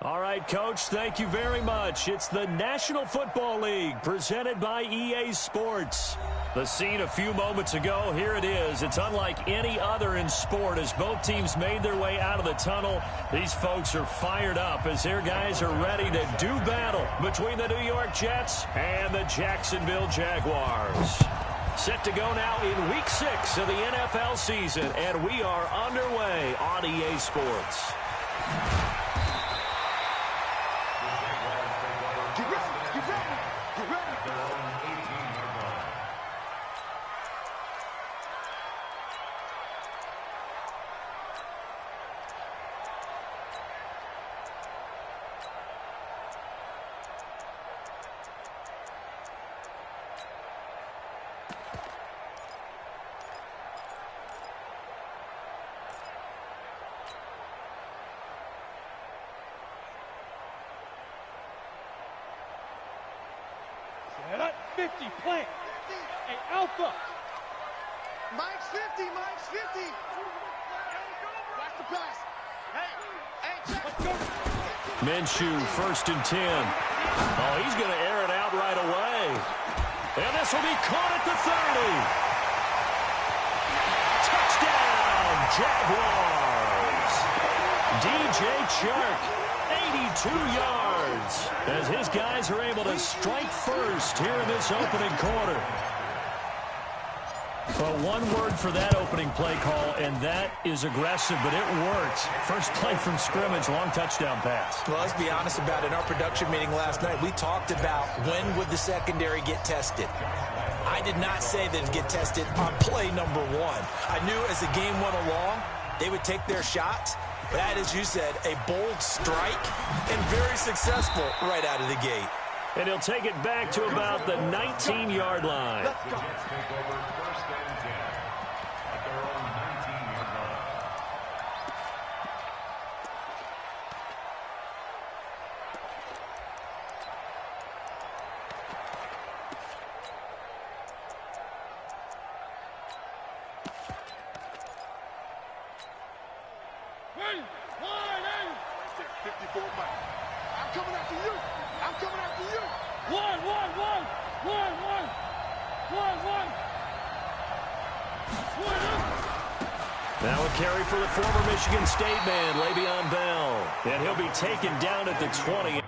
All right, Coach, thank you very much. It's the National Football League presented by EA Sports. The scene a few moments ago, here it is. It's unlike any other in sport as both teams made their way out of the tunnel. These folks are fired up as their guys are ready to do battle between the New York Jets and the Jacksonville Jaguars. Set to go now in Week 6 of the NFL season, and we are underway on EA Sports. Set up, 50, plant. Hey, Alpha. Mike's 50, Mike's 50. Watch the pass. Hey, Let's go. Minshew, 1st and 10. Oh, he's going to air it out right away. And this will be caught at the 30. Touchdown, Jaguars. DJ Chark, 82 yards, as his guys are able to strike first here in this opening quarter. Well, one word for that opening play call, and that is aggressive, but it worked. First play from scrimmage, long touchdown pass. Well, let's be honest about it. In our production meeting last night, we talked about when would the secondary get tested. I did not say that it'd get tested on play number 1. I knew as the game went along, they would take their shots. But that, as you said, a bold strike and very successful right out of the gate. And he'll take it back to about the 19-yard line. let's go. Ready, line, aim. 54 Mike. I'm coming after you. I'm coming after you. One. Now a carry for the former Michigan State man, Le'Veon Bell. And he'll be taken down at the 20.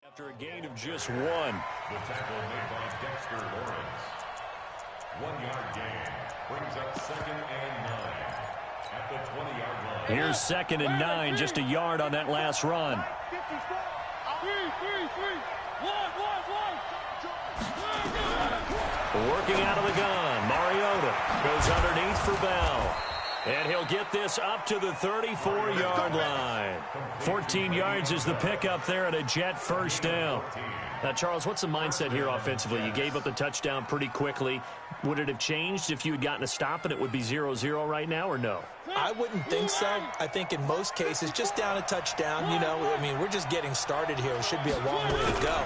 After a gain of just 1. The tackle made by Dexter Lawrence. 1-yard gain. Brings up 2nd and 9. At the 20-yard line. Here's 2nd and 9, just a yard on that last run. 54. 3. Working out of the gun, Mariota goes underneath for Bell. And he'll get this up to the 34-yard line. 14 yards is the pickup there at a Jet first down. Now, Charles, what's the mindset here offensively? You gave up the touchdown pretty quickly. Would it have changed if you had gotten a stop and it would be 0-0 right now, or no? I wouldn't think so. I think in most cases, just down a touchdown, we're just getting started here. It should be a long way to go.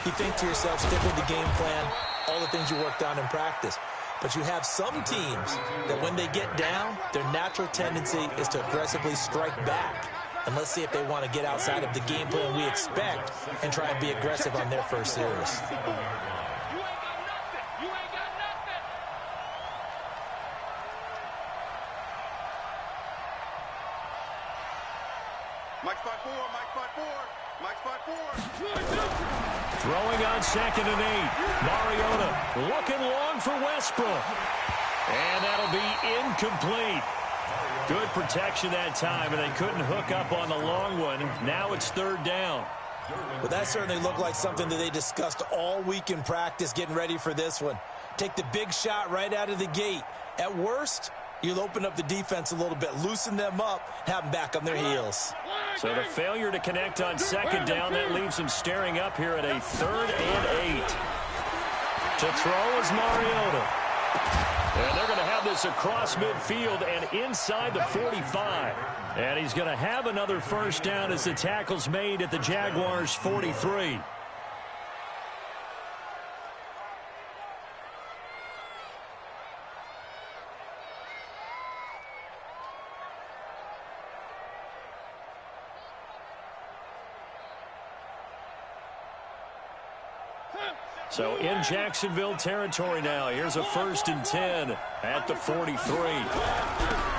You think to yourself, stick with the game plan, all the things you worked on in practice. But you have some teams that when they get down, their natural tendency is to aggressively strike back. And let's see if they want to get outside of the game plan we expect and try and be aggressive on their first series. Mike's by 4. Throwing on 2nd and 8. Mariota looking long for Westbrook. And that'll be incomplete. Good protection that time, and they couldn't hook up on the long one. Now it's 3rd down. Well, that certainly looked like something that they discussed all week in practice getting ready for this one. Take the big shot right out of the gate. At worst, you'll open up the defense a little bit, loosen them up, have them back on their heels. So the failure to connect on 2nd down, that leaves them staring up here at a 3rd and 8. To throw is Mariota. And they're going to have this across midfield and inside the 45. And he's going to have another first down as the tackle's made at the Jaguars' 43. So in Jacksonville territory now. Here's a 1st and 10 at the 43.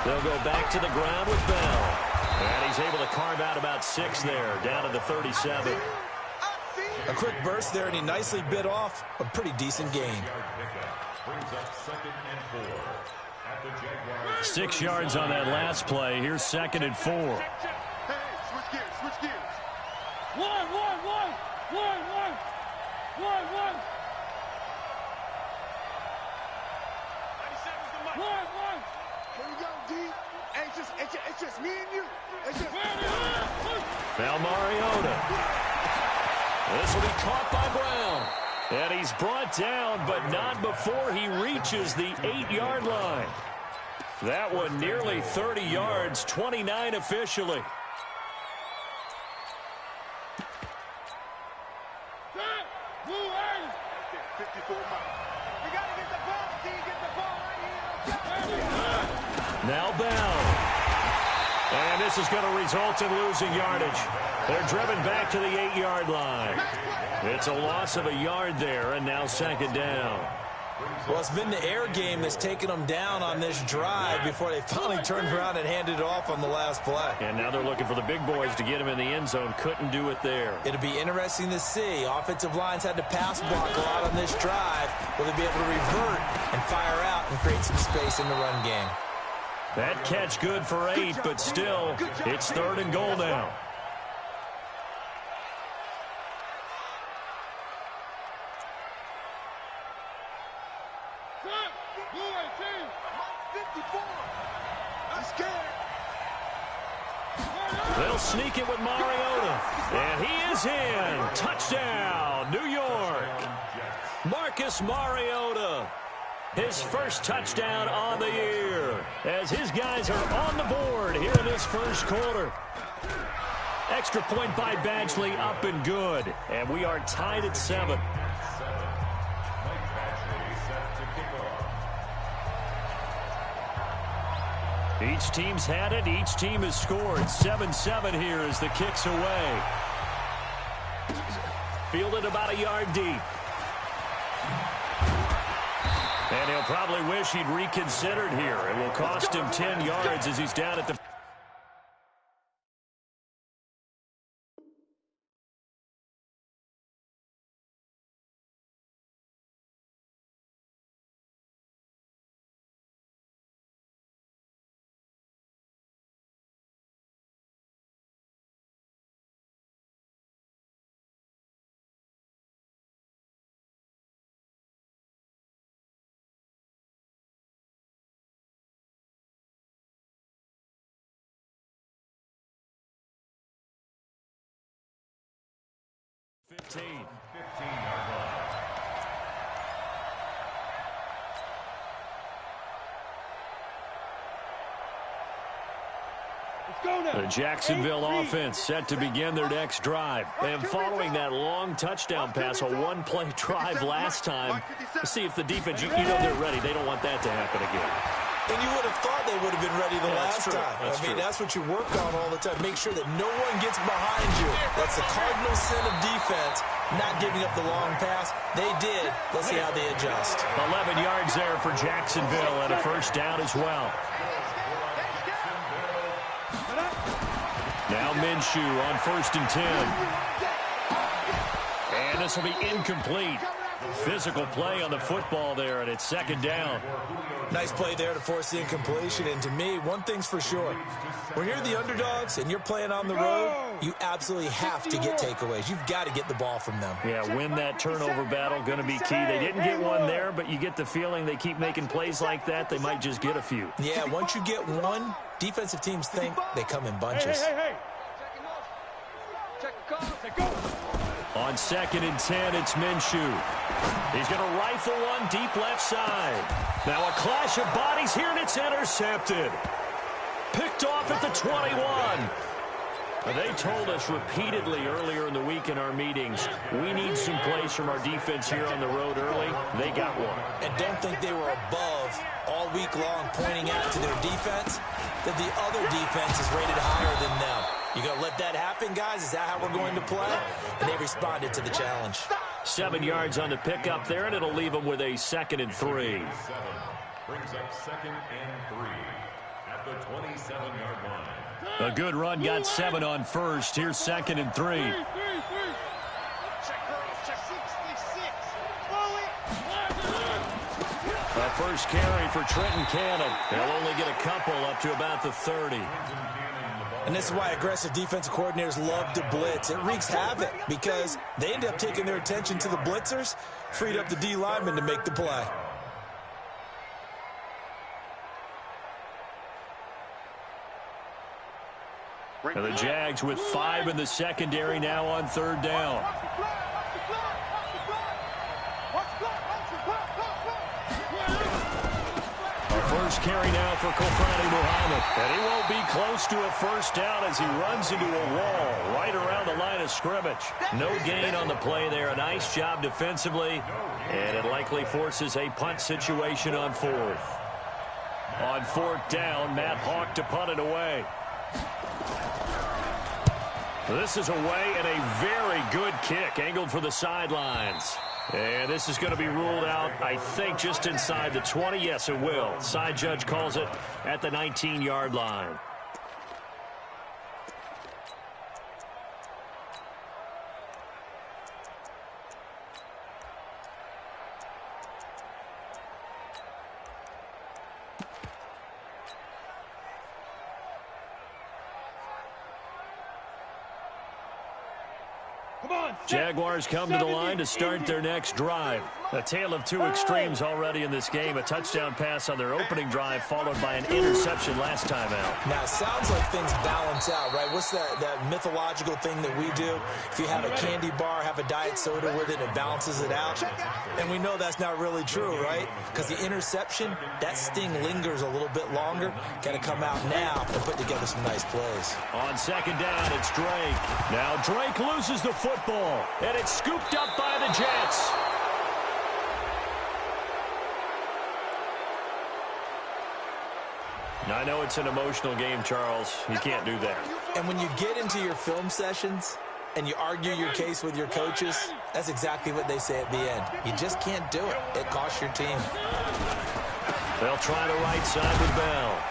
They'll go back to the ground with Bell. And he's able to carve out about 6 there, down to the 37. A quick burst there, and he nicely bit off a pretty decent gain. 6 yards on that last play. Here's 2nd and 4. Hey, switch gears, switch gears. One. 97's the mic. One. Here we go, D. It's just me and you. It's just Now Mariota. This will be caught by Brown. And he's brought down, but not before he reaches the 8-yard line. That one nearly 30 yards, 29 officially. Move, 54 miles. We got to get the ball, D. Get the ball right here. Now Bell. And this is going to result in losing yardage. They're driven back to the 8-yard line. It's a loss of a yard there, and now 2nd down. Well, it's been the air game that's taken them down on this drive before they finally turned around and handed it off on the last play. And now they're looking for the big boys to get him in the end zone. Couldn't do it there. It'll be interesting to see. Offensive lines had to pass block a lot on this drive. Will they be able to revert and fire out and create some space in the run game? That catch good for 8, but still, it's 3rd and goal now. They'll sneak it with Mariota. And he is in. Touchdown, New York. Marcus Mariota. His first touchdown on the year. As his guys are on the board here in this first quarter. Extra point by Badgley, up and good. And we are tied at 7. Each team's had it. Each team has scored. 7-7 here as the kick's away. Fielded about a yard deep. And he'll probably wish he'd reconsidered here. It will cost him 10 yards as he's down at the... It's the Jacksonville offense set to begin their next drive. And following that long touchdown pass, a one-play drive last time, to see if the defense, you know they're ready. They don't want that to happen again. And you would have thought they would have been ready the last time. I mean, that's what you work on all the time. Make sure that no one gets behind you. That's the cardinal sin of defense, not giving up the long pass. They did. Let's see how they adjust. 11 yards there for Jacksonville and a first down as well. Now Minshew on 1st and 10. And this will be incomplete. Physical play on the football there, and it's 2nd down. Nice play there to force the incompletion. And to me, one thing's for sure. When you're the underdogs and you're playing on the road, you absolutely have to get takeaways. You've got to get the ball from them. Yeah, win that turnover battle, going to be key. They didn't get one there, but you get the feeling they keep making plays like that, they might just get a few. Yeah, once you get one, defensive teams think they come in bunches. Hey. Check the call. Say go. On 2nd and 10, it's Minshew. He's going to rifle one deep left side. Now a clash of bodies here, and it's intercepted. Picked off at the 21. They told us repeatedly earlier in the week in our meetings, we need some plays from our defense here on the road early. They got one. And don't think they were above all week long pointing out to their defense that the other defense is rated higher than them. You going to let that happen, guys? Is that how we're going to play? And they responded to the challenge. 7 yards on the pickup there, and it'll leave them with a 2nd and 3. Brings up 2nd and 3 at the 27-yard line. A good run got 7 on first. Here's 2nd and 3. Check girls, check 66. A first carry for Trenton Cannon. They'll only get a couple up to about the 30. And this is why aggressive defensive coordinators love to blitz. It wreaks havoc because they end up taking their attention to the blitzers, freed up the D lineman to make the play. And the Jags with 5 in the secondary now on 3rd down. Our first carry now for Kofrani Muhammad. And he won't be close to a first down as he runs into a wall right around the line of scrimmage. No gain on the play there. A nice job defensively. And it likely forces a punt situation on 4th. On 4th down, Matt Hawk to punt it away. This is away and a very good kick angled for the sidelines. And this is going to be ruled out, I think, just inside the 20. Yes, it will. Side judge calls it at the 19-yard line. Jaguars come to the line to start their next drive. A tale of two extremes already in this game. A touchdown pass on their opening drive followed by an interception last time out. Now, it sounds like things balance out, right? What's that mythological thing that we do? If you have a candy bar, have a diet soda with it, it balances it out. And we know that's not really true, right? Because the interception, that sting lingers a little bit longer. Got to come out now and put together some nice plays. On 2nd down, it's Drake. Now Drake loses the football, and it's scooped up by the Jets. Now, I know it's an emotional game, Charles. You can't do that. And when you get into your film sessions and you argue your case with your coaches, that's exactly what they say at the end. You just can't do it. It costs your team. They'll try the right side with Bell.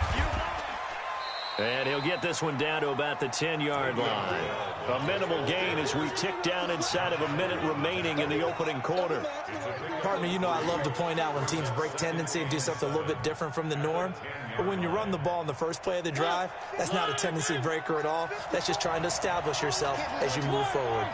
And he'll get this one down to about the 10-yard line. A minimal gain as we tick down inside of a minute remaining in the opening quarter. Partner, you know I love to point out when teams break tendency and do something a little bit different from the norm. But when you run the ball in the first play of the drive, that's not a tendency breaker at all. That's just trying to establish yourself as you move forward.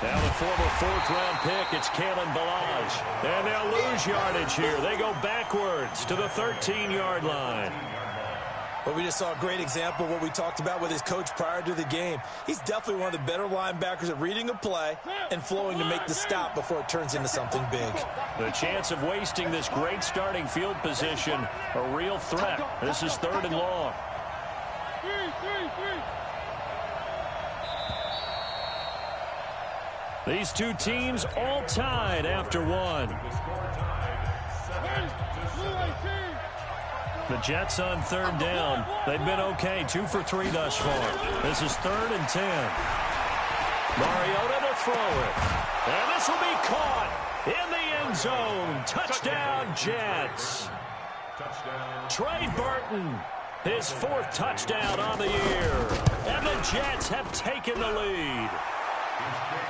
Now the former 4th-round pick, it's Kalen Ballage. And they'll lose yardage here. They go backwards to the 13-yard line. Well, we just saw a great example of what we talked about with his coach prior to the game. He's definitely one of the better linebackers at reading a play and flowing to make the stop before it turns into something big. The chance of wasting this great starting field position, a real threat. This is 3rd and long. These two teams all tied after one. The Jets on 3rd down. They've been okay, 2 for 3 thus far. This is 3rd and 10. Mariota to throw it. And this will be caught in the end zone. Touchdown, Jets. Trey Burton, his 4th touchdown on the year. And the Jets have taken the lead.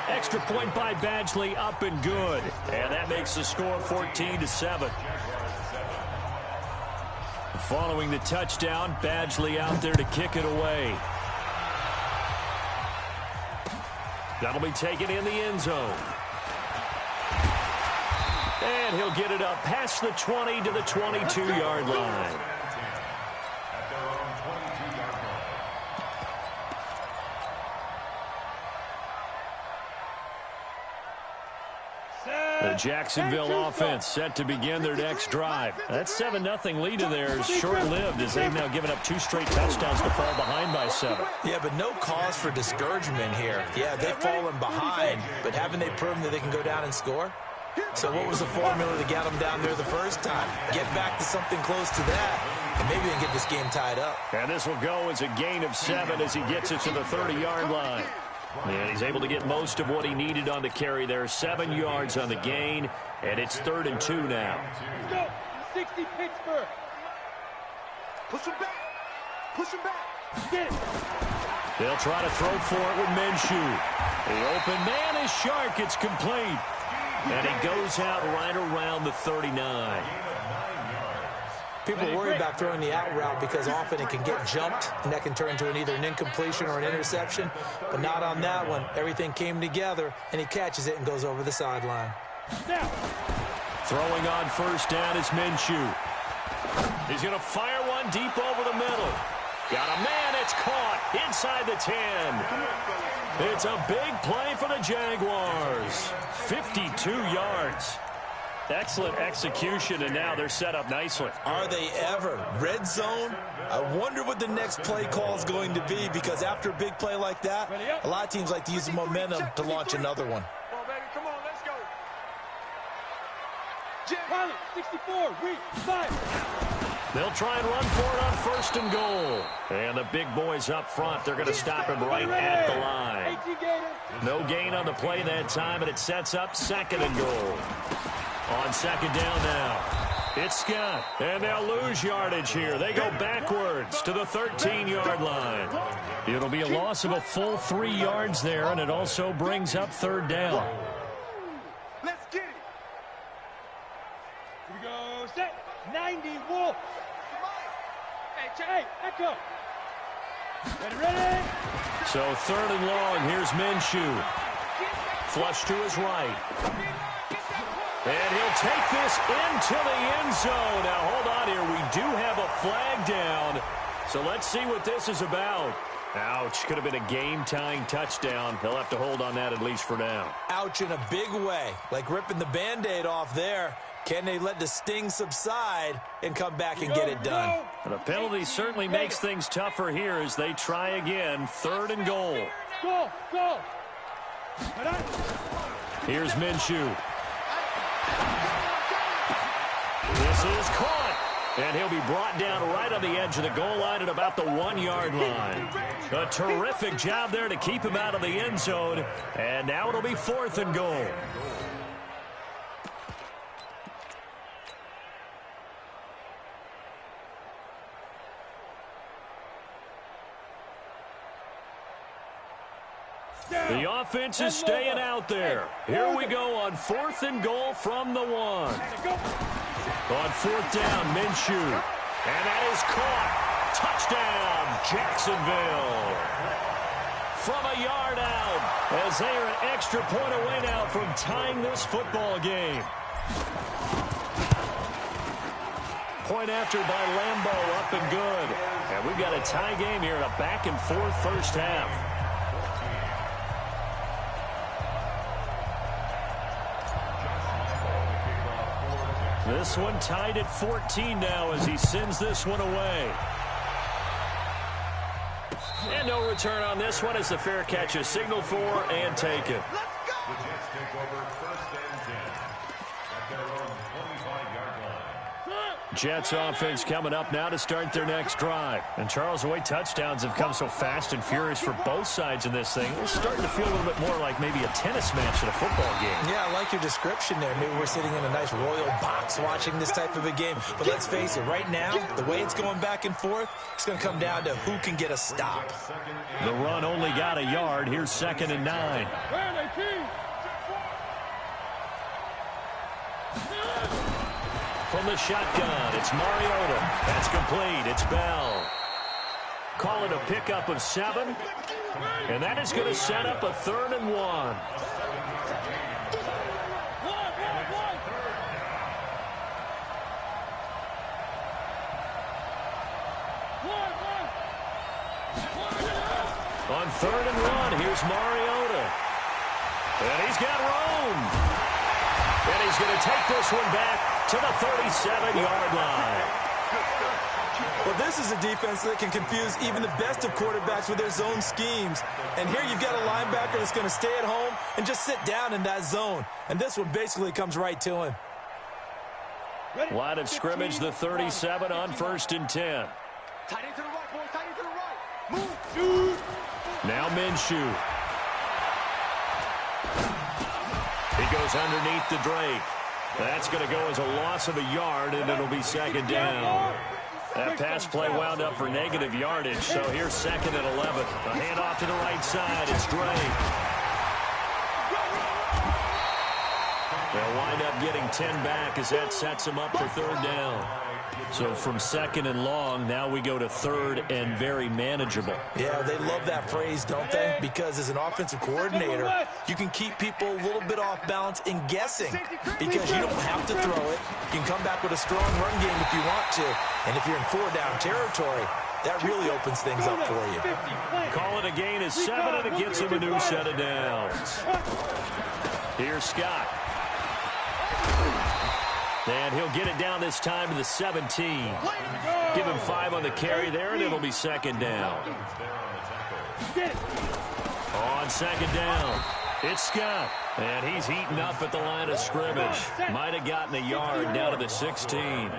Extra point by Badgley, up and good. And that makes the score 14-7. Following the touchdown, Badgley out there to kick it away. That'll be taken in the end zone. And he'll get it up past the 20 to the 22-yard line. The Jacksonville offense set to begin their next drive. That 7-0 lead of theirs short-lived as they've now given up 2 straight touchdowns to fall behind by 7. Yeah, but no cause for discouragement here. Yeah, they've fallen behind, but haven't they proven that they can go down and score? So what was the formula to get them down there the first time? Get back to something close to that, and maybe they can get this game tied up. And this will go as a gain of 7 as he gets it to the 30-yard line. And he's able to get most of what he needed on the carry there. 7 yards on the gain, and it's 3rd and 2 now. Go, 60 Pittsburgh. Push him back. Push him back. Get it. They'll try to throw for it with Minshew. The open man is Shark. It's complete. And he goes out right around the 39. People worry about throwing the out route because often it can get jumped, and that can turn into either an incompletion or an interception. But not on that one. Everything came together, and he catches it and goes over the sideline. Now. Throwing on first down is Minshew. He's going to fire one deep over the middle. Got a man. It's caught inside the 10. It's a big play for the Jaguars. 52 yards. Excellent execution, and now they're set up nicely. Are they ever? Red zone? I wonder what the next play call is going to be, because after a big play like that, a lot of teams like to use the momentum to launch another one. Come on, baby. Come on, let's go. Pilot, 64, reach, 5. They'll try and run for it on 1st and goal. And the big boys up front, they're going to stop him right at the line. No gain on the play that time, and it sets up 2nd and goal. On 2nd down now, it's Scott, and they'll lose yardage here. They go backwards to the 13-yard line. It'll be a loss of a full 3 yards there, and it also brings up 3rd down. Let's get it. Here we go, set, 90, Wolf. Hey, echo. Ready? So 3rd and long, here's Minshew. Flush to his right. And he'll take this into the end zone. Now, hold on here. We do have a flag down. So let's see what this is about. Ouch. Could have been a game-tying touchdown. He'll have to hold on that at least for now. Ouch in a big way. Like ripping the Band-Aid off there. Can they let the sting subside and come back and get it done? The penalty certainly makes things tougher here as they try again. 3rd and goal. Go. Here's Minshew. This is caught, and he'll be brought down right on the edge of the goal line at about the 1-yard line. A terrific job there to keep him out of the end zone, and now it'll be 4th and goal. The offense is staying out there. Here we go on 4th and goal from the 1. On 4th down, Minshew. And that is caught. Touchdown, Jacksonville. From a yard out, as they are an extra point away now from tying this football game. Point after by Lambeau, up and good. And we've got a tie game here in a back-and-forth first half. This one tied at 14 now as he sends this one away. And no return on this one as the fair catch is signaled for and taken. Let's go. The Jets take over 1st and 10 at their own 25-yard line. Jets offense coming up now to start their next drive. And Charles, the way touchdowns have come so fast and furious for both sides in this thing, it's starting to feel a little bit more like maybe a tennis match in a football game. Yeah, I like your description there. Maybe we're sitting in a nice royal box watching this type of a game. But let's face it, right now, the way it's going back and forth, it's going to come down to who can get a stop. The run only got a yard. Here's 2nd and 9. From the shotgun, it's Mariota. That's complete. It's Bell. Call it a pickup of 7. And that is going to set up a 3rd and 1. On 3rd and 1, here's Mariota. And he's got room. And he's going to take this one back to the 37-yard line. Well, this is a defense that can confuse even the best of quarterbacks with their zone schemes. And here you've got a linebacker that's going to stay at home and just sit down in that zone. And this one basically comes right to him. Line of scrimmage, the 37 on 1st and 10. Tight end to the right, boys. Tight end to the right. Move. Now Minshew. He goes underneath to Drake. That's going to go as a loss of a yard, and it'll be 2nd down. That pass play wound up for negative yardage, so here's 2nd and 11. A handoff to the right side. It's Drake. They'll wind up getting 10 back as that sets them up for 3rd down. So from 2nd and long, now we go to 3rd and very manageable. Yeah, they love that phrase, don't they? Because as an offensive coordinator, you can keep people a little bit off balance in guessing because you don't have to throw it. You can come back with a strong run game if you want to. And if you're in 4-down territory, that really opens things up for you. Call it a gain of 7, and it gets him a new set of downs. Here's Scott. And he'll get it down this time to the 17. Give him 5 on the carry there, and it'll be 2nd down. On 2nd down, it's Scott. And he's heating up at the line of scrimmage. Might have gotten a yard down to the 16.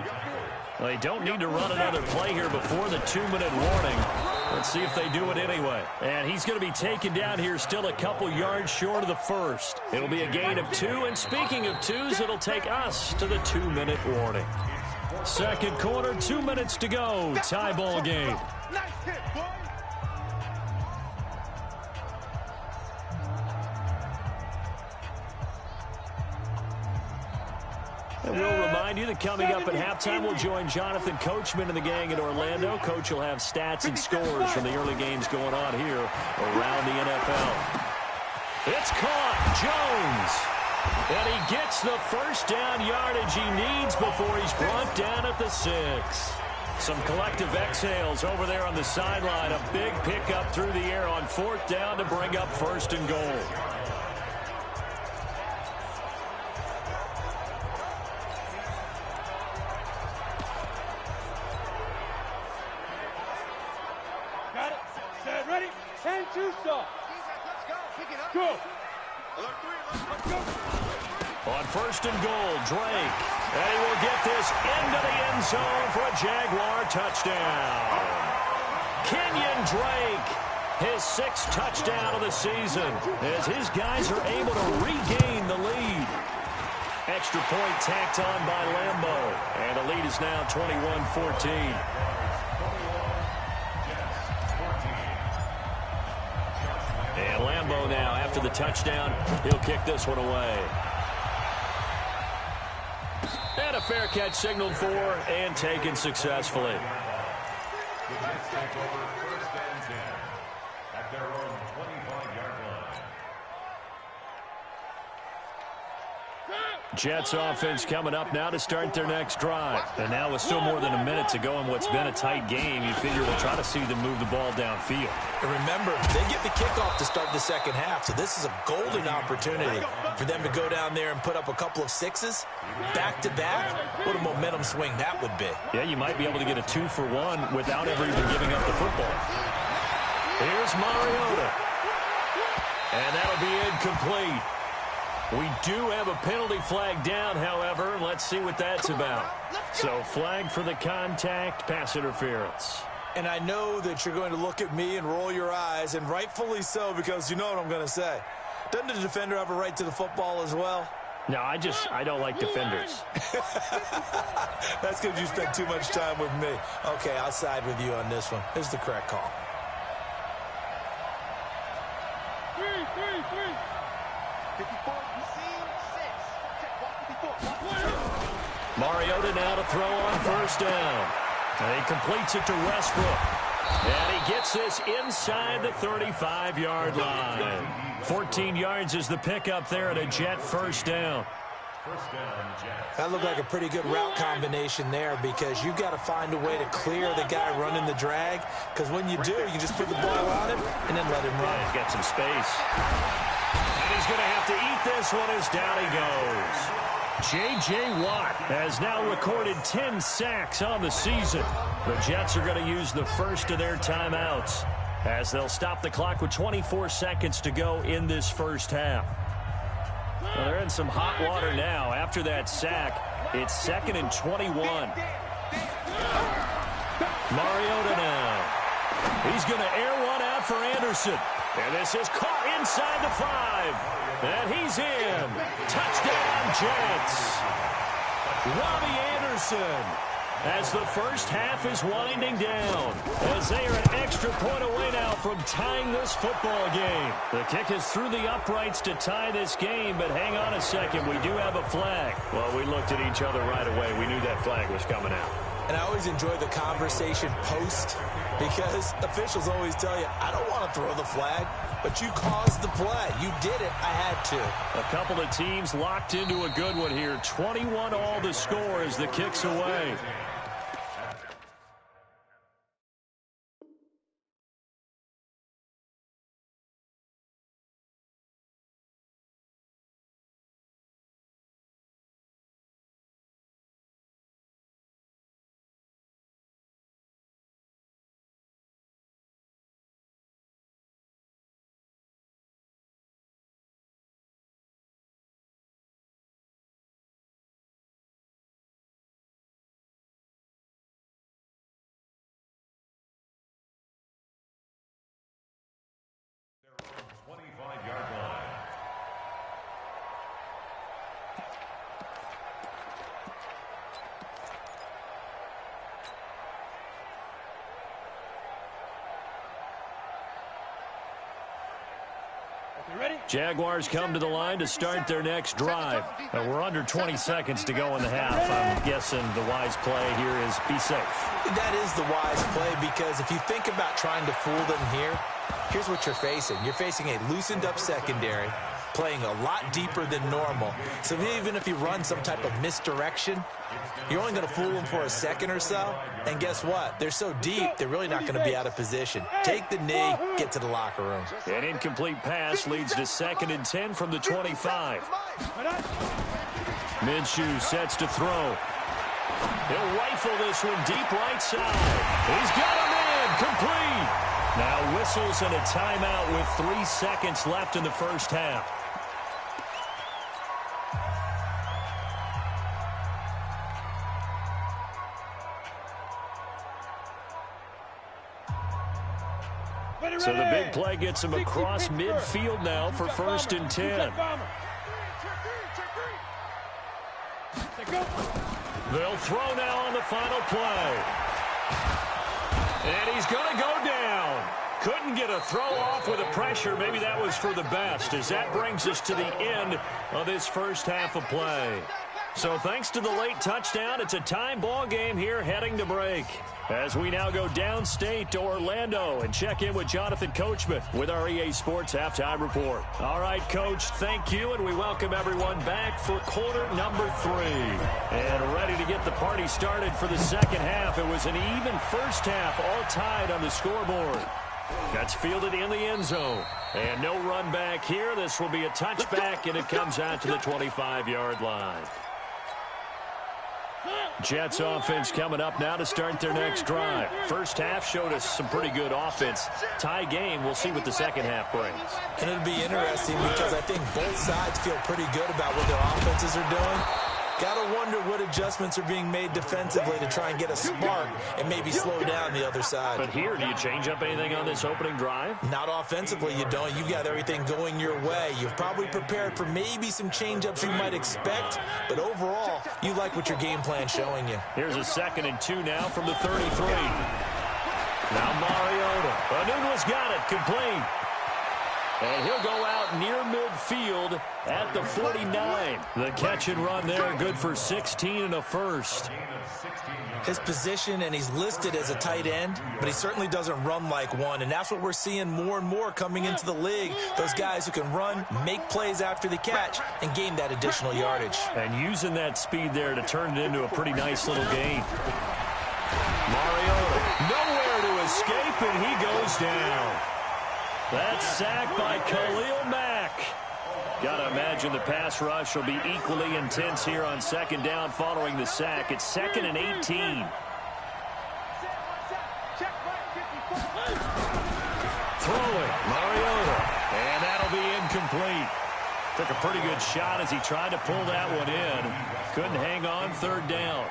Well, they don't need to run another play here before the 2-minute warning. Let's see if they do it anyway. And he's going to be taken down here still a couple yards short of the 1st. It'll be a gain of 2. And speaking of 2s, it'll take us to the 2-minute warning. 2nd quarter, 2 minutes to go. Tie ball game. Nice hit, boy. And we'll remind you that coming up at halftime, we'll join Jonathan Coachman and the gang in Orlando. Coach will have stats and scores from the early games going on here around the NFL. It's caught. Jones. And he gets the 1st down yardage he needs before he's brought down at the 6. Some collective exhales over there on the sideline. A big pickup through the air on 4th down to bring up 1st and goal. Go. On 1st and goal, Drake. And he will get this into the end zone for a Jaguar touchdown. Kenyon Drake, his 6th touchdown of the season, as his guys are able to regain the lead. Extra point tacked on by Lambo. And the lead is now 21-14. And Lambo now, after the touchdown, he'll kick this one away. And a fair catch signaled for and taken successfully. The Jets take over 1st and 10 at their own 25-yard line. Jets offense coming up now to start their next drive. And now with still more than a minute to go in what's been a tight game, you figure we'll try to see them move the ball downfield. And remember, they get the kickoff to start the 2nd half, so this is a golden opportunity for them to go down there and put up a couple of 6s back-to-back. What a momentum swing that would be. Yeah, you might be able to get a 2-for-1 without ever even giving up the football. Here's Mariota. And that'll be incomplete. We do have a penalty flag down, however. Let's see what that's about. So flag for the contact, pass interference. And I know that you're going to look at me and roll your eyes, and rightfully so, because you know what I'm going to say. Doesn't the defender have a right to the football as well? No, I don't like defenders. That's because you spent too much time with me. Okay, I'll side with you on this one. Here's the correct call. 54, receive 6. Check, 54. Mariota now to throw on 1st down. And he completes it to Westbrook. And he gets this inside the 35-yard line. 14 yards is the pickup there at a Jet 1st down. That looked like a pretty good route combination there because you've got to find a way to clear the guy running the drag, because when you do, you just put the ball on him and then let him run. He's got some space. And he's going to have to eat this one as down he goes. J.J. Watt has now recorded 10 sacks on the season. The Jets are going to use the first of their timeouts as they'll stop the clock with 24 seconds to go in this first half. Well, they're in some hot water now. After that sack, it's 2nd and 21. Mariota now. He's going to air one out for Anderson. And this is caught inside the 5. And he's in. Touchdown, Jets. Robbie Anderson. As the first half is winding down, as they are an extra point away now from tying this football game. The kick is through the uprights to tie this game, but hang on a second, we do have a flag. Well, we looked at each other right away. We knew that flag was coming out. And I always enjoy the conversation post, because officials always tell you, I don't want to throw the flag, but you caused the play. You did it. I had to. A couple of teams locked into a good one here. 21 all the score as the kick's away. Jaguars come to the line to start their next drive. We're under 20 seconds to go in the half. I'm guessing the wise play here is be safe. That is the wise play, because if you think about trying to fool them here, here's what you're facing. You're facing a loosened up secondary, playing a lot deeper than normal. So even if you run some type of misdirection, you're only going to fool them for a second or so. And guess what? They're so deep, they're really not going to be out of position. Take the knee, get to the locker room. An incomplete pass leads to 2nd and 10 from the 25. Minshew sets to throw. He'll rifle this one deep right side. He's got him in, complete. Now whistles and a timeout with 3 seconds left in the first half. So the big play gets him across midfield now for 1st and 10. They'll throw now on the final play. And he's going to go down. Couldn't get a throw off with the pressure. Maybe that was for the best, as that brings us to the end of this first half of play. So thanks to the late touchdown, it's a tie ball game here heading to break. As we now go downstate to Orlando and check in with Jonathan Coachman with our EA Sports Halftime Report. All right, Coach, thank you, and we welcome everyone back for quarter number 3. And ready to get the party started for the second half. It was an even first half, all tied on the scoreboard. That's fielded in the end zone. And no run back here. This will be a touchback, and it comes out to the 25-yard line. Jets offense coming up now to start their next drive. First half showed us some pretty good offense. Tie game, we'll see what the second half brings. And it'll be interesting because I think both sides feel pretty good about what their offenses are doing. Got to wonder what adjustments are being made defensively to try and get a spark and maybe slow down the other side. But here, do you change up anything on this opening drive? Not offensively, you don't. You've got everything going your way. You've probably prepared for maybe some change-ups you might expect, but overall, you like what your game plan's showing you. Here's a 2nd and 2 now from the 33. Now Mariota. Anunu's got it, complete. And he'll go out near midfield at the 49. The catch and run there, good for 16 and a first. His position, and he's listed as a tight end, but he certainly doesn't run like one, and that's what we're seeing more and more coming into the league. Those guys who can run, make plays after the catch, and gain that additional yardage. And using that speed there to turn it into a pretty nice little gain. Mariota, nowhere to escape, and he goes down. That's sacked by Khalil Mack. Gotta imagine the pass rush will be equally intense here on second down following the sack. It's 2nd and 18. Throwing, Mariota. And that'll be incomplete. Took a pretty good shot as he tried to pull that one in. Couldn't hang on, 3rd down.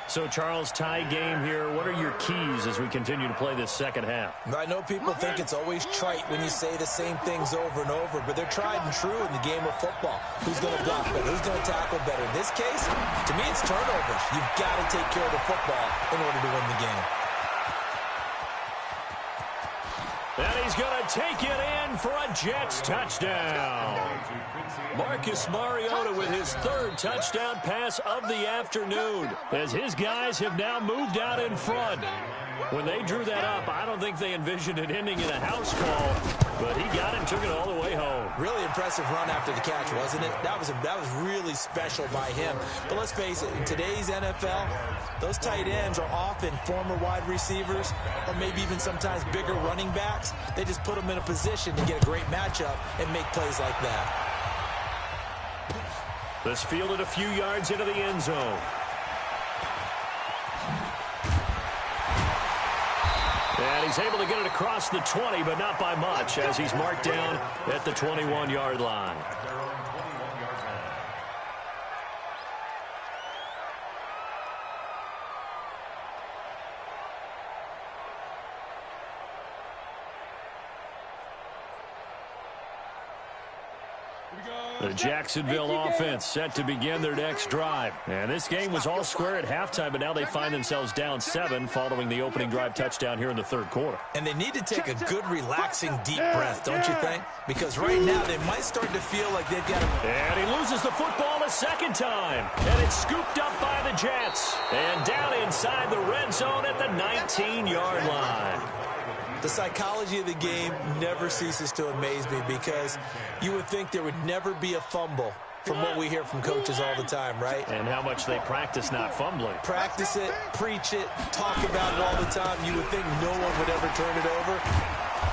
So, Charles, tie game here. What are your keys as we continue to play this second half? I know people think it's always trite when you say the same things over and over, but they're tried and true in the game of football. Who's going to block better? Who's going to tackle better? In this case, to me, it's turnovers. You've got to take care of the football in order to win the game. And he's going to take it in for a Jets touchdown. Marcus Mariota with his 3rd touchdown pass of the afternoon, as his guys have now moved out in front. When they drew that up, I don't think they envisioned it ending in a house call, but he got it and took it all the way home. Really impressive run after the catch, wasn't it? That was really special by him. But let's face it, in today's NFL, those tight ends are often former wide receivers or maybe even sometimes bigger running backs. They just put them in a position to get a great matchup and make plays like that. This fielded a few yards into the end zone. And he's able to get it across the 20, but not by much, as he's marked down at the 21-yard line. The Jacksonville offense set to begin their next drive. And this game was all square at halftime, but now they find themselves down 7 following the opening drive touchdown here in the 3rd quarter. And they need to take a good, relaxing, deep breath, don't you think? Because right now they might start to feel like they've got to... And he loses the football a 2nd time. And it's scooped up by the Jets. And down inside the red zone at the 19-yard line. The psychology of the game never ceases to amaze me, because you would think there would never be a fumble from what we hear from coaches all the time, right? And how much they practice not fumbling. Practice it, preach it, talk about it all the time. You would think no one would ever turn it over.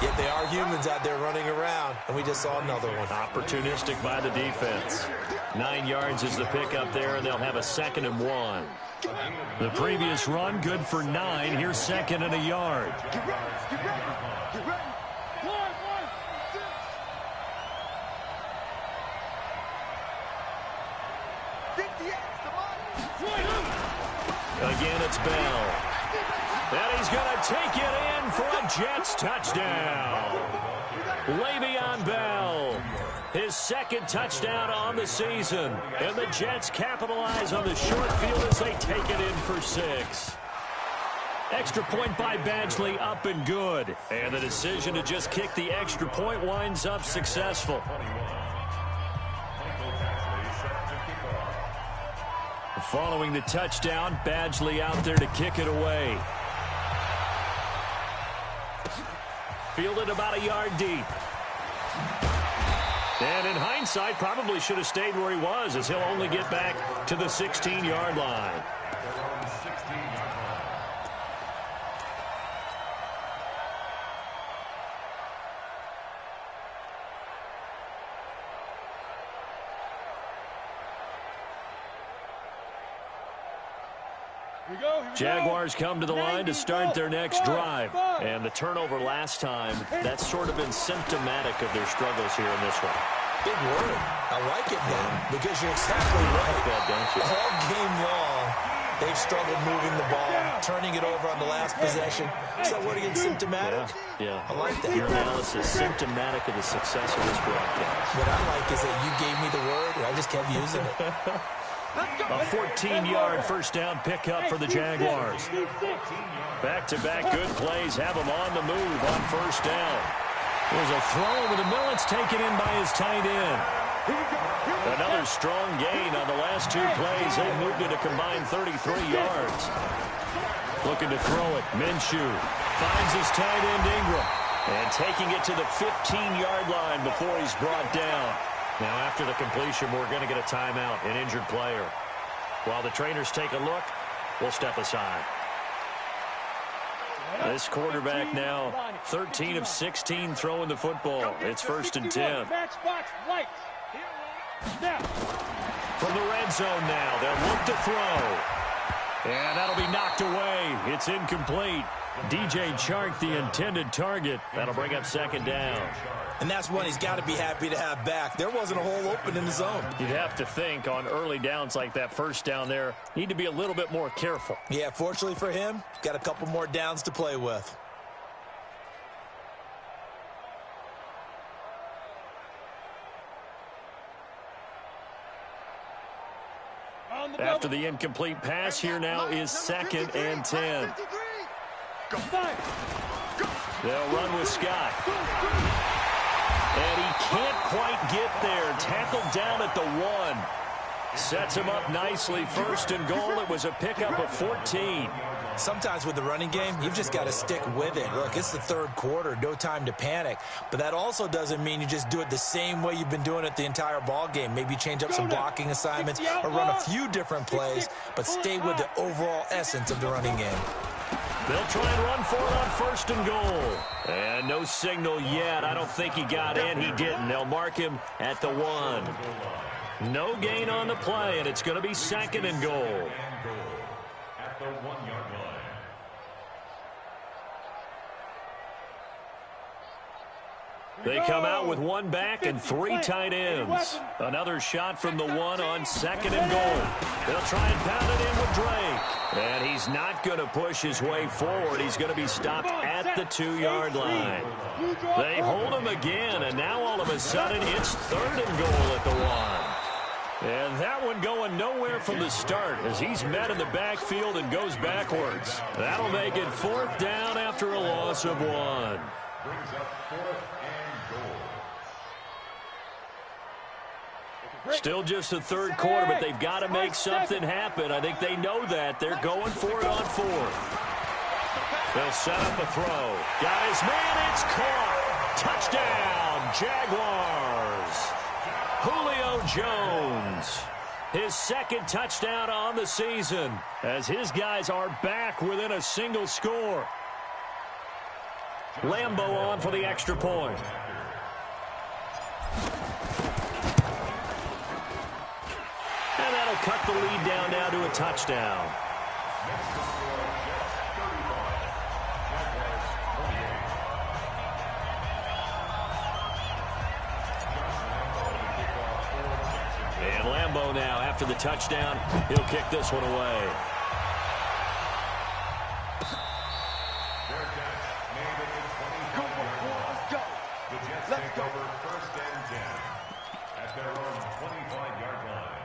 Yet they are humans out there running around, and we just saw another one. Opportunistic by the defense. 9 yards is the pickup there, and they'll have a 2nd and 1. The previous run, good for 9. Here's 2nd and a yard. Again, it's Bell. And he's going to take it in for a Jets touchdown. Le'Veon Bell, his 2nd touchdown on the season. And the Jets capitalize on the short field as they take it in for 6. Extra point by Badgley, up and good. And the decision to just kick the extra point winds up successful. Following the touchdown, Badgley out there to kick it away. Fielded about a yard deep. And in hindsight, probably should have stayed where he was, as he'll only get back to the 16-yard line. Jaguars come to the line to start their next drive. And the turnover last time, that's sort of been symptomatic of their struggles here in this one. Big word. I like it now, because you're exactly right. That, don't you? All game long, they've struggled moving the ball, turning it over on the last possession. So what again, symptomatic? Yeah. I like that. Your analysis, symptomatic of the success of this broadcast. What I like is that you gave me the word, and I just kept using it. A 14-yard first down pickup for the Jaguars. Back-to-back good plays have them on the move on first down. There's a throw over the middle. It's taken in by his tight end. Another strong gain on the last 2 plays. They've moved it a combined 33 yards. Looking to throw it. Minshew finds his tight end Ingram. And taking it to the 15-yard line before he's brought down. Now, after the completion, we're going to get a timeout, an injured player. While the trainers take a look, we'll step aside. This quarterback now 13 of 16 throwing the football. It's 1st and 10. Now. From the red zone now, they'll look to throw. And that'll be knocked away. It's incomplete. DJ Chark, the intended target. That'll bring up second down. And that's one he's got to be happy to have back. There wasn't a hole open in the zone. You'd have to think on early downs like that first down there, need to be a little bit more careful. Yeah, fortunately for him, got a couple more downs to play with. After the incomplete pass, here now is 2nd and 10. They'll run with Scott. And he can't quite get there. Tackled down at the 1. Sets him up nicely. 1st and goal. It was a pickup of 14. Sometimes with the running game, you've just got to stick with it. Look, it's the 3rd quarter. No time to panic. But that also doesn't mean you just do it the same way you've been doing it the entire ball game. Maybe change up some blocking assignments or run a few different plays, but stay with the overall essence of the running game. They'll try and run for it on 1st and goal. And no signal yet. I don't think he got in. He didn't. They'll mark him at the 1. No gain on the play, and it's going to be 2nd and goal. At the 1-yard line. They come out with 1 back and 3 tight ends. Another shot from the 1 on 2nd and goal. They'll try and pound it in with Drake. And he's not going to push his way forward. He's going to be stopped at the 2-yard line. They hold him again, and now all of a sudden it's 3rd and goal at the 1. And that one going nowhere from the start as he's met in the backfield and goes backwards. That'll make it 4th down after a loss of 1. Brings up 4th and goal. Still just the 3rd quarter, but they've got to make something happen. I think they know that. They're going for it on 4th. They'll set up a throw. Got his man. It's caught. Touchdown, Jaguars. Julio Jones. His 2nd touchdown on the season as his guys are back within a single score. Lambeau on for the extra point. And that'll cut the lead down now to a touchdown. And Lambeau now, after the touchdown, he'll kick this one away. Let's go. First and 10 at their own 25-yard line.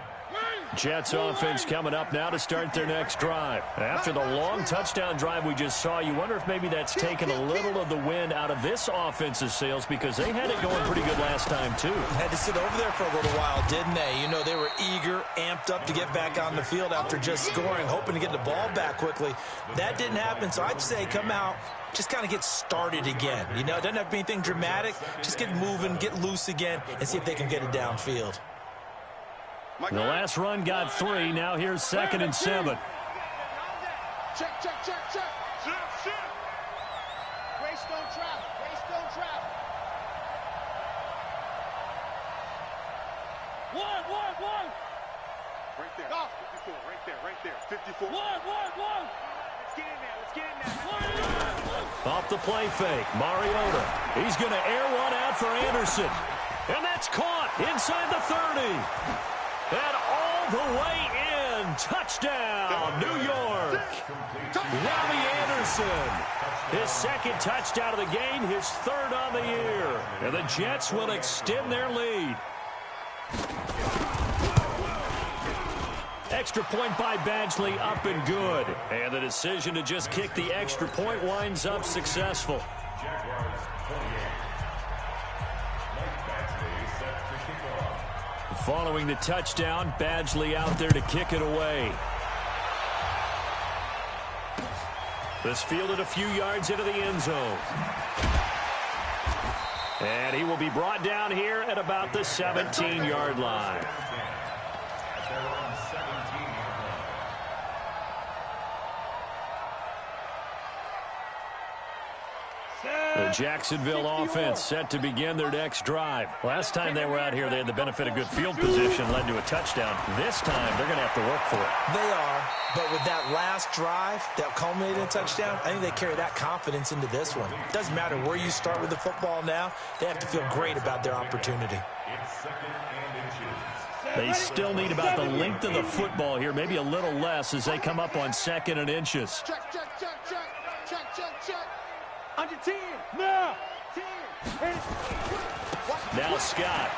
Jets offense coming up now to start their next drive. After the long touchdown drive we just saw, you wonder if maybe that's taken a little of the wind out of this offense's sails because they had it going pretty good last time too. Had to sit over there for a little while, didn't they? You know, they were eager, amped up to get back on the field after just scoring, hoping to get the ball back quickly. That didn't happen, so I'd say come out, just kind of get started again. You know, it doesn't have to be anything dramatic. Just get moving, get loose again, and see if they can get it downfield. The last run got 3. Now here's 2nd and 7. Check. Greystone trap. One. Right there. 54, right there. 54. One. Let's get in there. Off the play fake, Mariota. He's going to air one out for Anderson. And that's caught inside the 30. And all the way in. Touchdown, New York. Robbie Anderson. His 2nd touchdown of the game, his 3rd on the year. And the Jets will extend their lead. Extra point by Badgley, up and good. And the decision to just kick the extra point winds up successful. Jaguars 28. Mike Badgley set to kick off. Following the touchdown, Badgley out there to kick it away. This fielded a few yards into the end zone. And he will be brought down here at about the 17-yard line. At their own 17-yard line. The Jacksonville offense set to begin their next drive. Last time they were out here, they had the benefit of good field position, led to a touchdown. This time, they're going to have to work for it. They are, but with that last drive that culminated in a touchdown, I think they carry that confidence into this one. It doesn't matter where you start with the football now. They have to feel great about their opportunity. It's second and inches. They still need about the length of the football here, maybe a little less as they come up on 2nd and inches. Check, check, check, check. Check, check, check. Under 10. Now. 10. Now Scott.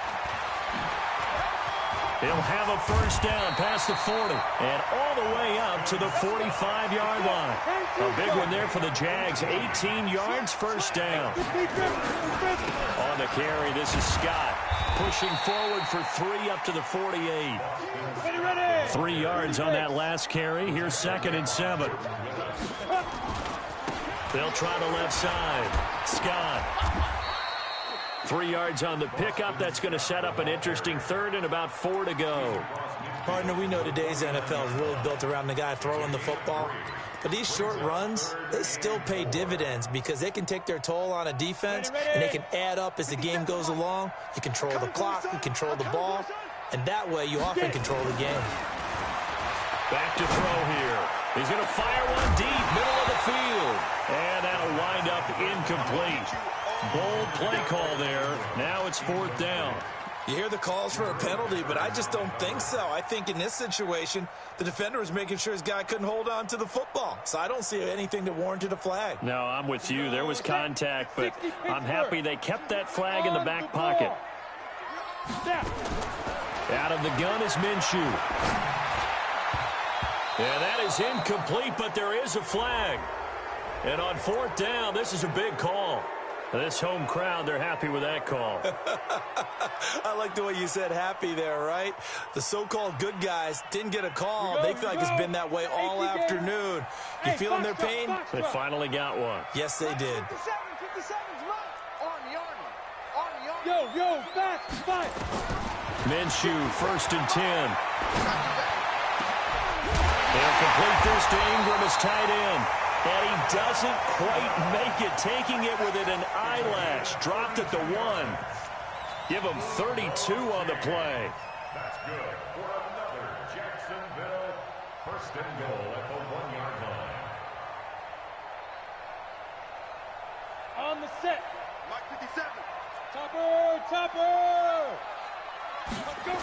He'll have a first down past the 40 and all the way up to the 45-yard line. A big one there for the Jags. 18 yards, first down. On the carry, this is Scott. Pushing forward for 3 up to the 48. 3 yards on that last carry. Here's 2nd and 7. They'll try the left side. Scott. 3 yards on the pickup. That's going to set up an interesting 3rd and about 4 to go. Partner, we know today's NFL is really built around the guy throwing the football. But these short runs, they still pay dividends because they can take their toll on a defense and they can add up as the game goes along. You control the clock, you control the ball, and that way you often control the game. Back to throw here. He's going to fire one deep, middle of the field. And that'll wind up incomplete. Bold play call there. Now it's 4th down. You hear the calls for a penalty, but I just don't think so. I think in this situation, the defender was making sure his guy couldn't hold on to the football. So I don't see anything that warranted a flag. No, I'm with you. There was contact, but I'm happy they kept that flag in the back pocket. Out of the gun is Minshew. And that is incomplete, but there is a flag. And on 4th down, this is a big call. This home crowd, they're happy with that call. I like the way you said happy there, right? The so-called good guys didn't get a call. They feel like it's been that way all afternoon. You feeling their pain? They finally got one. Yes, they did. 57's right. On the army. Yo, fast, fight. Minshew, 1st and 10. They'll complete this to Ingram as tight end. And he doesn't quite make it, taking it within an eyelash. Dropped at the 1. Give him 32 on the play. That's good for another Jacksonville 1st and goal at the 1-yard line. On the set. Mike 57. Topper. Let's go.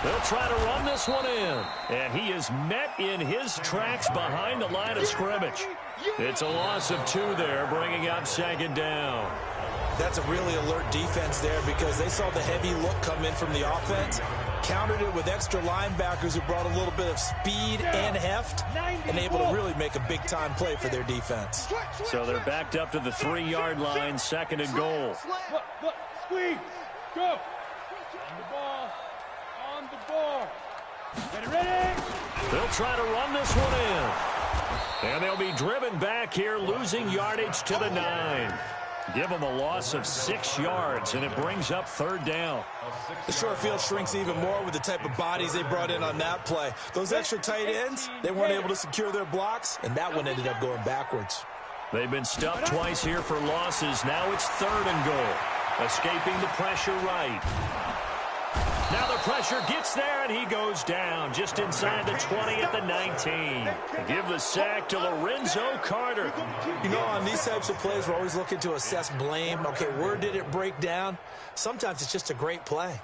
They'll try to run this one in. And he is met in his tracks behind the line of scrimmage. It's a loss of 2 there, bringing up 2nd down. That's a really alert defense there because they saw the heavy look come in from the offense, countered it with extra linebackers who brought a little bit of speed and heft, and able to really make a big-time play for their defense. So they're backed up to the 3-yard line, 2nd and goal. Look, squeeze. Go. On the ball. Ready. They'll try to run this one in. And they'll be driven back here, losing yardage to the 9. Give them a loss of 6 yards, and it brings up 3rd down. The short field shrinks even more with the type of bodies they brought in on that play. Those extra tight ends, they weren't able to secure their blocks, and that one ended up going backwards. They've been stuffed twice here for losses. Now it's 3rd and goal. Escaping the pressure right. Now the pressure gets there, and he goes down just inside the 20 at the 19. Give the sack to Lorenzo Carter. You know, on these types of plays, we're always looking to assess blame. Okay, where did it break down? Sometimes it's just a great play.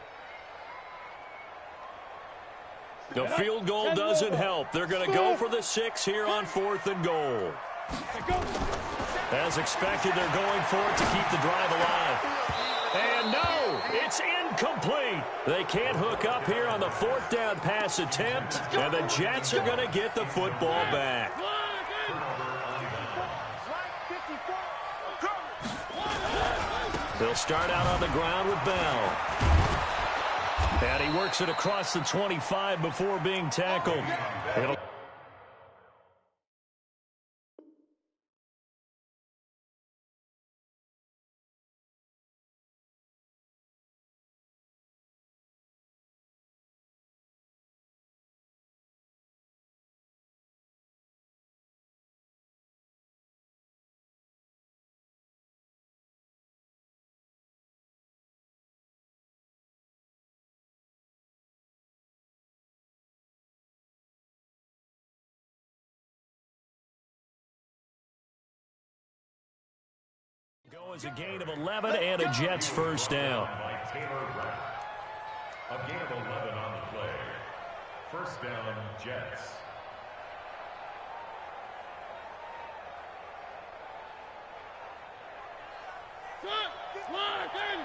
The field goal doesn't help. They're going to go for the 6 here on 4th and goal. As expected, they're going for it to keep the drive alive. And no, it's incomplete. They can't hook up here on the 4th down pass attempt, and the Jets are going to get the football back. They'll start out on the ground with Bell. And he works it across the 25 before being tackled. It'll is a gain of 11 and a Jets first down. A gain of 11 on the play. First down, Jets. Line,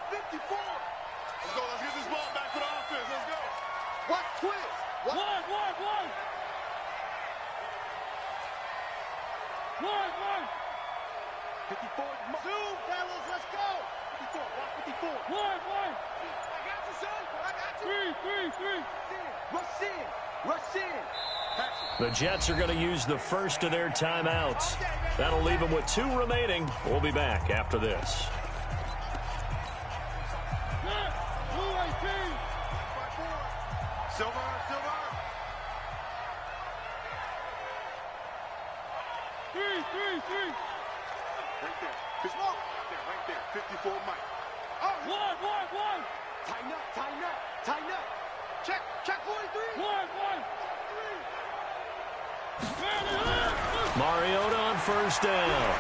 54. Let's go. Let's get this ball back to the offense. Let's go. What? Twist. What? One. One. 54. Zoom, fellas. Let's go. 54. Watch 54. One. I got you, son. I got you. Three. Rush in. The Jets are going to use the first of their timeouts. That'll leave them with 2 remaining. We'll be back after this. Silver. Three. Right there. Right there. 54 Mike. Oh, one. Tighten up. Check 43. One. Mariota on first down.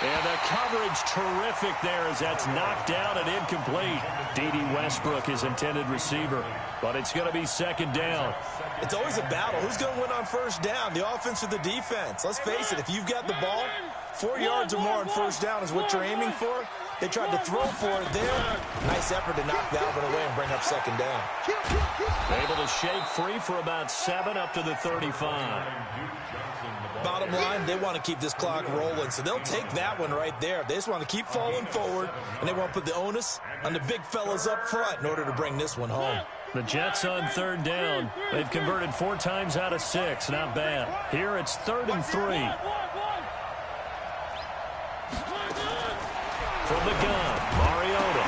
And the coverage terrific there as that's knocked down and incomplete. D.D. Westbrook is intended receiver, but it's going to be second down. It's always a battle. Who's going to win on first down, the offense or the defense? Let's face it, if you've got the ball, 4 yards or more on first down is what you're aiming for. They tried to throw for it there. Nice effort to knock that one away and bring up second down. Able to shake free for about 7 up to the 35. Bottom line, they want to keep this clock rolling, so they'll take that one right there. They just want to keep falling forward, and they want to put the onus on the big fellas up front in order to bring this one home. The Jets on third down. They've converted 4 times out of 6. Not bad. Here it's 3rd and 3. From the gun, Mariota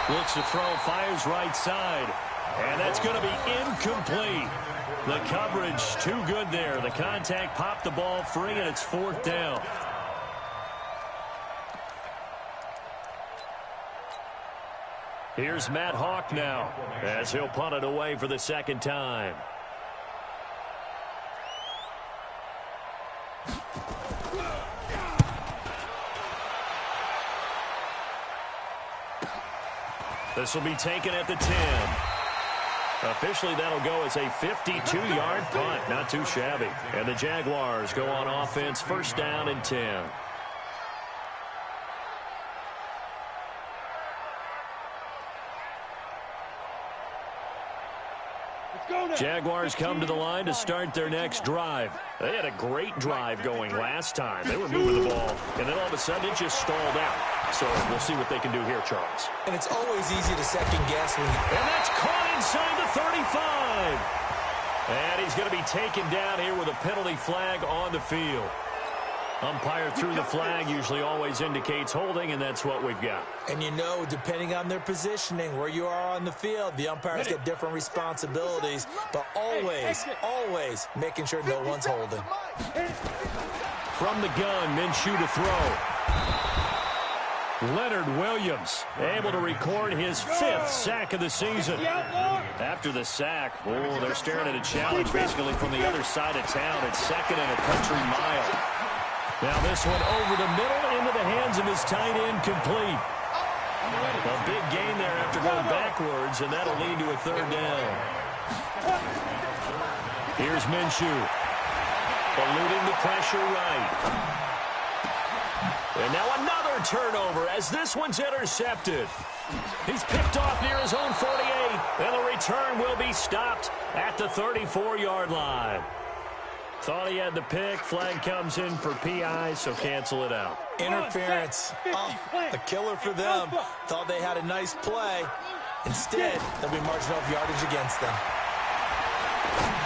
looks to throw, fires right side, and that's going to be incomplete. The coverage too good there. The contact popped the ball free, and it's 4th down. Here's Matt Hawk now as he'll punt it away for the second time. This will be taken at the 10. Officially, that'll go as a 52-yard punt. Not too shabby. And the Jaguars go on offense, first down and 10. Jaguars come to the line to start their next drive. They had a great drive going last time. They were moving the ball, and then all of a sudden it just stalled out. So we'll see what they can do here, Charles. And it's always easy to second guess when you... And that's caught inside the 35. And he's going to be taken down here with a penalty flag on the field. Umpire threw the flag, usually always indicates holding, and that's what we've got. And you know, depending on their positioning, where you are on the field, the umpires get different responsibilities, but always making sure no one's holding. From the gun, Minshew to throw. Leonard Williams able to record his 5th sack of the season. After the sack, they're staring at a challenge basically from the other side of town. It's 2nd and a country mile. Now this one over the middle into the hands of his tight end, complete. A big gain there after going backwards, and that'll lead to a 3rd down. Here's Minshew. Eluding the pressure right. And now another turnover as this one's intercepted. He's picked off near his own 48, and the return will be stopped at the 34-yard line. Thought he had the pick. Flag comes in for PI, so cancel it out. Interference. A killer for them. Thought they had a nice play. Instead, they'll be marching off yardage against them.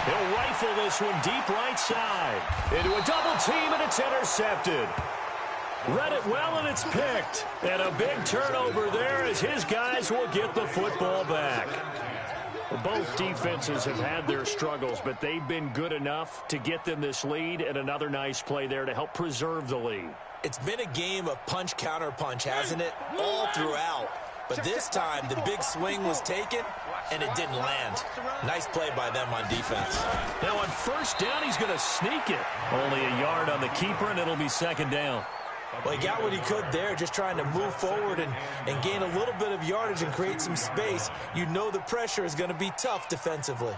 He'll rifle this one deep right side. Into a double team, and it's intercepted. Read it well, and it's picked. And a big turnover there as his guys will get the football back. Both defenses have had their struggles, but they've been good enough to get them this lead, and another nice play there to help preserve the lead. It's been a game of punch, counter punch, hasn't it? All throughout. But this time, the big swing was taken, and it didn't land. Nice play by them on defense. Now on first down, he's going to sneak it. Only a yard on the keeper, and it'll be second down. Well, he got what he could there, just trying to move forward and gain a little bit of yardage and create some space. You know the pressure is going to be tough defensively.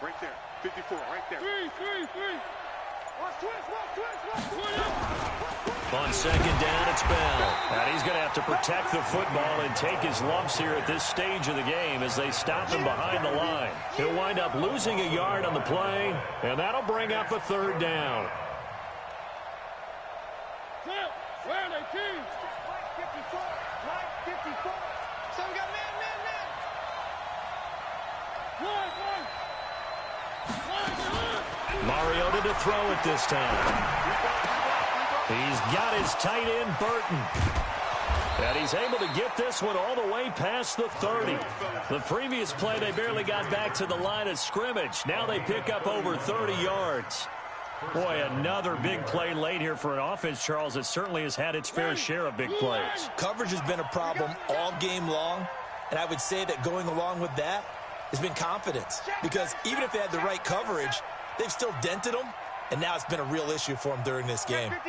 Right there, 54, right there. Three. On second down, it's Bell. And he's going to have to protect the football and take his lumps here at this stage of the game as they stop him behind the line. He'll wind up losing a yard on the play, and that'll bring up a third down. Where are they, team? 54. Some got man. Mariota to throw it this time. He's got his tight end, Burton. And he's able to get this one all the way past the 30. The previous play, they barely got back to the line of scrimmage. Now they pick up over 30 yards. Boy, another big play late here for an offense, Charles, that certainly has had its fair share of big plays. Coverage has been a problem all game long, and I would say that going along with that has been confidence. Because even if they had the right coverage, they've still dented them, and now it's been a real issue for them during this game. One.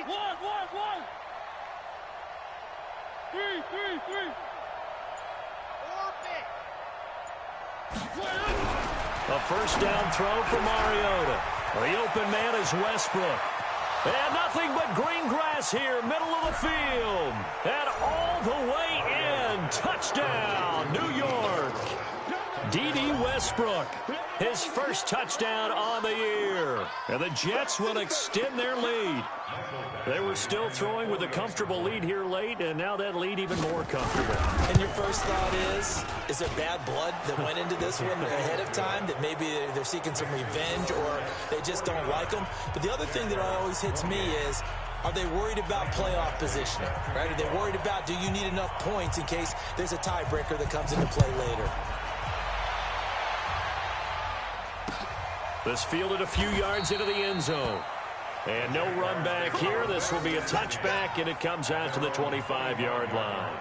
Three. A first down throw for Mariota. The open man is Westbrook. And nothing but green grass here, middle of the field. And all the way in. Touchdown, New York. D.D. Westbrook, his first touchdown on the year. And the Jets will extend their lead. They were still throwing with a comfortable lead here late, and now that lead even more comfortable. And your first thought is there bad blood that went into this one ahead of time, that maybe they're seeking some revenge or they just don't like them? But the other thing that always hits me is, are they worried about playoff positioning? Right? Are they worried about, do you need enough points in case there's a tiebreaker that comes into play later? This fielded a few yards into the end zone. And no run back here. This will be a touchback, and it comes out to the 25-yard line.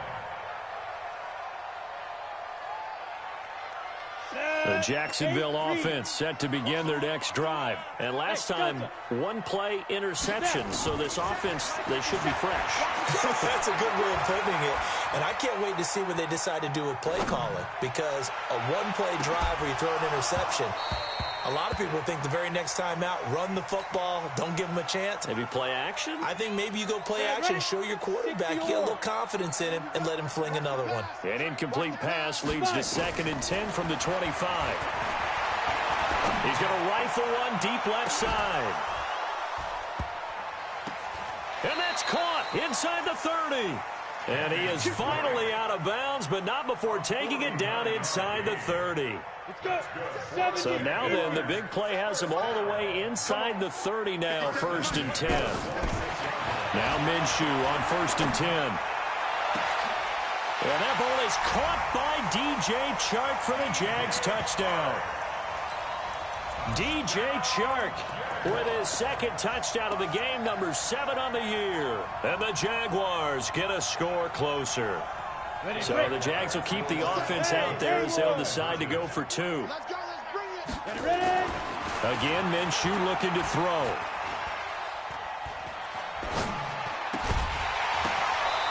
The Jacksonville offense set to begin their next drive. And last time, one play interception. So this offense, they should be fresh. That's a good way of putting it. And I can't wait to see what they decide to do with play calling. Because a one-play drive where you throw an interception, a lot of people think the very next time out, run the football, don't give them a chance. Maybe play action? I think maybe you go play action, show your quarterback, get a little confidence in him, and let him fling another one. An incomplete pass leads to 2nd and 10 from the 25. He's going to rifle one deep left side. And that's caught inside the 30. And he is finally out of bounds, but not before taking it down inside the 30. So now then, the big play has him all the way inside the 30 now, 1st and 10. Now Minshew on 1st and 10. And that ball is caught by D.J. Chark for the Jags touchdown. D.J. Chark with his 2nd touchdown of the game, number 7 on the year. And the Jaguars get a score closer. So the Jags will keep the offense out there as they'll decide to go for 2. Again, Minshew looking to throw.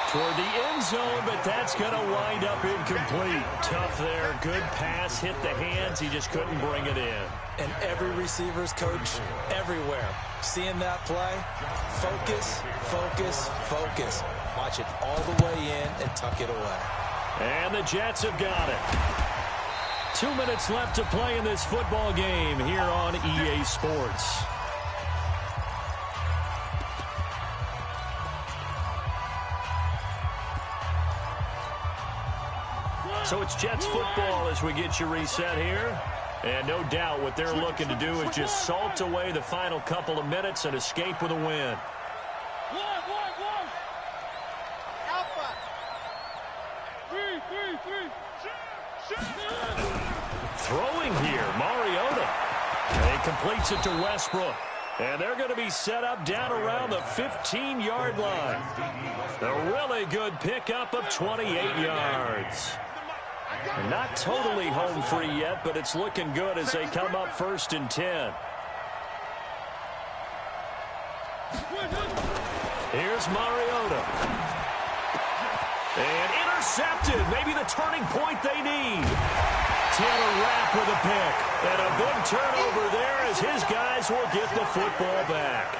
Toward the end zone, but that's going to wind up incomplete. Tough there. Good pass. Hit the hands. He just couldn't bring it in. And every receiver's coach everywhere, seeing that play, focus. Watch it all the way in and tuck it away. And the Jets have got it. 2 minutes left to play in this football game here on EA Sports. So it's Jets football as we get you reset here. And no doubt what they're looking to do is just salt away the final couple of minutes and escape with a win. Alpha. 3. Throwing here, Mariota. And he completes it to Westbrook. And they're going to be set up down around the 15-yard line. A really good pickup of 28 yards. Not totally home free yet, but it's looking good as they come up 1st and 10. Here's Mariota. And intercepted. Maybe the turning point they need. Taylor Rapp with a pick. And a big turnover there as his guys will get the football back.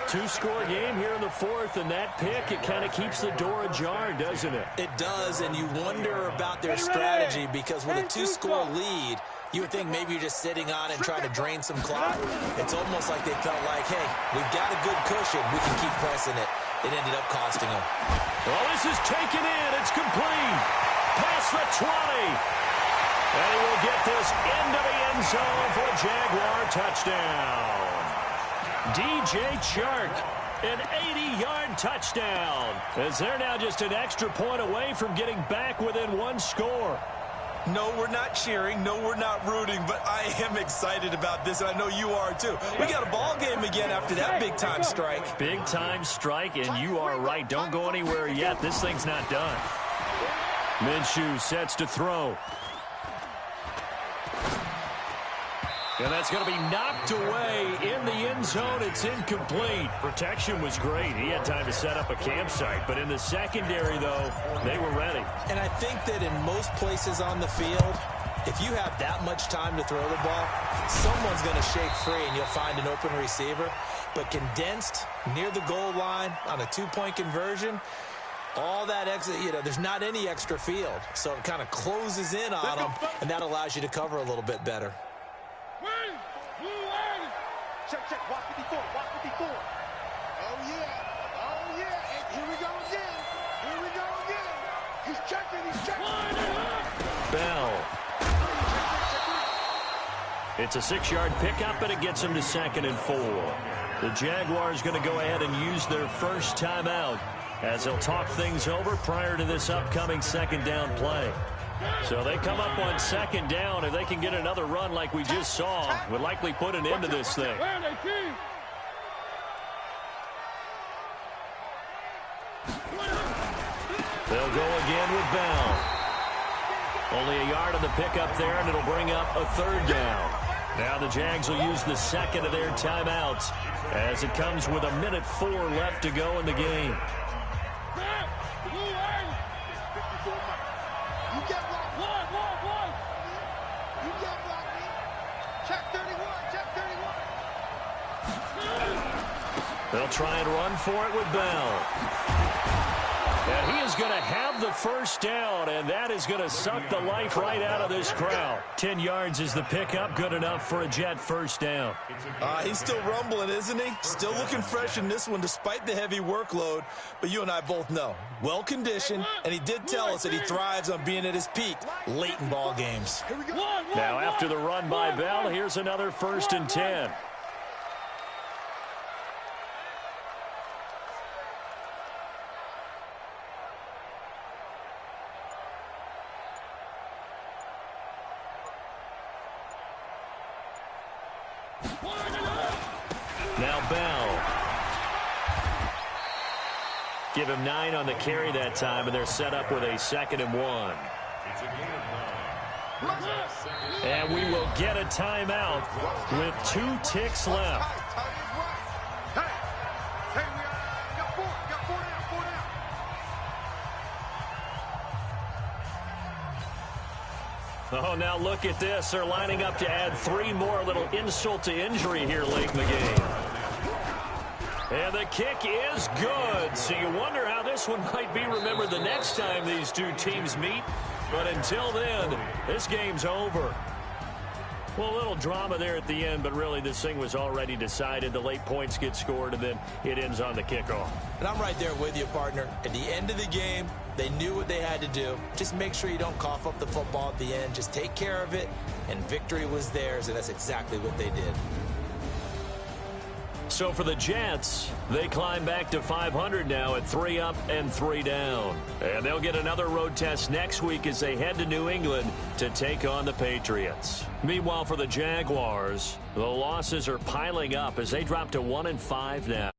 2-score game here in the 4th, and that pick, it kind of keeps the door ajar, doesn't it? It does, and you wonder about their strategy because with a 2-score lead, you would think maybe you're just sitting on it and trying to drain some clock. It's almost like they felt like, hey, we've got a good cushion. We can keep pressing it. It ended up costing them. Well, this is taken in. It's complete. Past the 20. And he will get this into the end zone for a Jaguar touchdown. DJ Chark, an 80-yard touchdown, as they're now just an extra point away from getting back within 1 score. No, we're not cheering. No, we're not rooting, but I am excited about this, and I know you are too. We got a ball game again after that big-time strike. Big-time strike, and you are right. Don't go anywhere yet. This thing's not done. Minshew sets to throw. And that's going to be knocked away in the end zone. It's incomplete. Protection was great. He had time to set up a campsite. But in the secondary, though, they were ready. And I think that in most places on the field, if you have that much time to throw the ball, someone's going to shake free and you'll find an open receiver. But condensed near the goal line on a 2-point conversion, all that extra, there's not any extra field. So it kind of closes in on them, and that allows you to cover a little bit better. Check. Walk 54. Oh, yeah. And here we go again. He's checking. Bell. It's a 6-yard pickup, and it gets him to 2nd and 4. The Jaguars going to go ahead and use their first timeout as they'll talk things over prior to this upcoming 2nd down play. So they come up on 2nd down. If they can get another run like we just saw, would likely put an end to this thing. They'll go again with Bell. Only a yard on the pickup there, and it'll bring up a 3rd down. Now the Jags will use the 2nd of their timeouts as it comes with 1:04 left to go in the game. They'll try and run for it with Bell. And he is going to have the first down, and that is going to suck the life right out of this crowd. 10 yards is the pickup, good enough for a Jet first down. He's still rumbling, isn't he? Still looking fresh in this one despite the heavy workload. But you and I both know, well-conditioned, and he did tell us that he thrives on being at his peak late in ball games. Now after the run by Bell, here's another 1st and 10. Now Bell. Give him 9 on the carry that time, and they're set up with a 2nd and 1. And we will get a timeout with 2 ticks left. Oh, now look at this. They're lining up to add 3 more, little insult to injury here late in the game. And the kick is good. So you wonder how this one might be remembered the next time these two teams meet. But until then, this game's over. Well, a little drama there at the end, but really this thing was already decided. The late points get scored, and then it ends on the kickoff. And I'm right there with you, partner. At the end of the game, they knew what they had to do. Just make sure you don't cough up the football at the end. Just take care of it, and victory was theirs, and that's exactly what they did. So for the Jets, they climb back to 500 now at 3 up and 3 down. And they'll get another road test next week as they head to New England to take on the Patriots. Meanwhile, for the Jaguars, the losses are piling up as they drop to 1-5 now.